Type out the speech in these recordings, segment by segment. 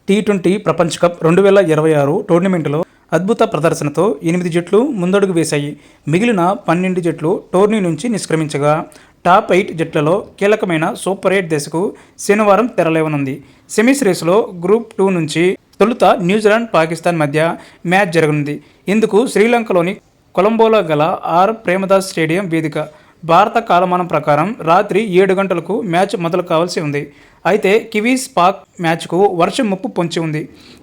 T20 ప్రపంచ cup 2026 టోర్నమెంటులో అద్భుత ప్రదర్శనతో 8 జట్లు ముందడుగు వేశాయి. మిగిలిన 12 జట్లు టోర్నీ నుంచి నిష్క్రమించగా టాప్ 8 జట్లలో కీలకమైన సూపర్ 8 దశకు శనివారం తెరలేవనుంది. సెమీస్ రేసులో గ్రూప్ 2 నుంచి తొలుత న్యూజిలాండ్ పాకిస్తాన్ మధ్య మ్యాచ్ జరగనుంది. ఇందుకు శ్రీలంకలోని కొలంబోలో గల ఆర్ ప్రేమదాస్ స్టేడియం వేదిక. భారత కాలమానం ప్రకారం రాత్రి 7 గంటలకు మ్యాచ్ మొదలు కావాల్సి ఉంది. అయితే కివీస్ పాక్ మ్యాచ్కు వర్షం ముప్పు పొంచి ఉంది.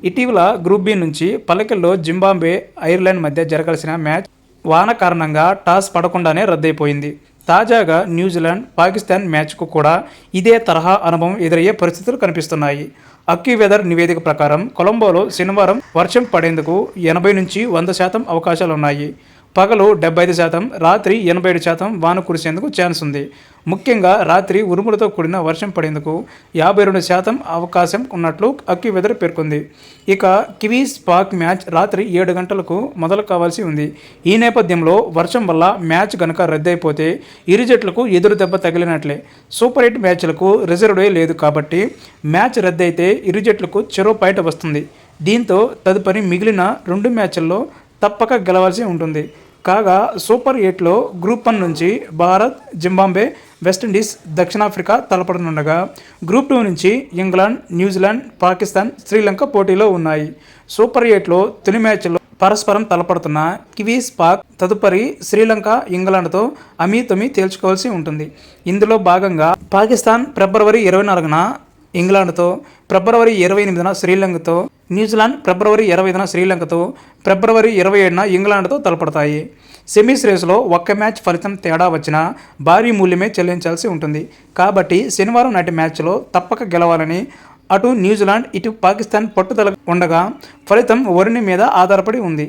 ఇటీవల గ్రూప్ బి నుంచి పల్లెకెల్లో జింబాబ్వే ఐర్లాండ్ మధ్య జరగాల్సిన మ్యాచ్ వాన కారణంగా టాస్ పడకుండానే రద్దయిపోయింది. తాజాగా న్యూజిలాండ్ పాకిస్తాన్ మ్యాచ్కు కూడా ఇదే తరహా అనుభవం ఎదురయ్యే పరిస్థితులు కనిపిస్తున్నాయి. అక్యువెదర్ నివేదిక ప్రకారం కొలంబోలో శనివారం వర్షం పడేందుకు 80 నుంచి 100% అవకాశాలున్నాయి. పగలు 75%, రాత్రి 87% వాన కురిసేందుకు ఛాన్స్ ఉంది. ముఖ్యంగా రాత్రి ఉరుములతో కూడిన వర్షం పడేందుకు 52% అవకాశం ఉన్నట్లు అక్యువెదర్ పేర్కొంది. ఇక కివీస్ పాక్ మ్యాచ్ రాత్రి 7 గంటలకు మొదలు కావాల్సి ఉంది. ఈ నేపథ్యంలో వర్షం వల్ల మ్యాచ్ గనక రద్దయిపోతే ఇరు జట్లకు ఎదురు దెబ్బ తగిలినట్లే. సూపర్ 8 మ్యాచ్లకు రిజర్వ్ డే లేదు కాబట్టి మ్యాచ్ రద్దయితే ఇరు జట్లకు చెరో పాయింట్ వస్తుంది. దీంతో తదుపరి మిగిలిన 2 మ్యాచ్ల్లో తప్పక గెలవాల్సి ఉంటుంది. కాగా సూపర్ 8లో గ్రూప్ 1 నుంచి భారత్, జింబాబ్వే, వెస్టిండీస్, దక్షిణాఫ్రికా తలపడనుండగా గ్రూప్ 2 నుంచి ఇంగ్లాండ్, న్యూజిలాండ్, పాకిస్తాన్, శ్రీలంక పోటీలో ఉన్నాయి. సూపర్ 8లో తొలి మ్యాచ్లో పరస్పరం తలపడుతున్న కివీస్ పాక్ తదుపరి శ్రీలంక, ఇంగ్లాండ్తో అమీతుమీ తేల్చుకోవాల్సి ఉంటుంది. ఇందులో భాగంగా పాకిస్తాన్ ఫిబ్రవరి 24న ఇంగ్లాండ్తో, ఫిబ్రవరి 28న శ్రీలంకతో, న్యూజిలాండ్ ఫిబ్రవరి 25న శ్రీలంకతో, ఫిబ్రవరి 27న ఇంగ్లాండ్తో తలపడతాయి. సెమీస్ రేసులో ఒక్క మ్యాచ్ ఫలితం తేడా వచ్చినా భారీ మూల్యమే చెల్లించాల్సి ఉంటుంది. కాబట్టి శనివారం నాటి మ్యాచ్లో తప్పక గెలవాలని అటు న్యూజిలాండ్, ఇటు పాకిస్తాన్ పట్టుదల ఉండగా ఫలితం వరుణి మీద ఆధారపడి ఉంది.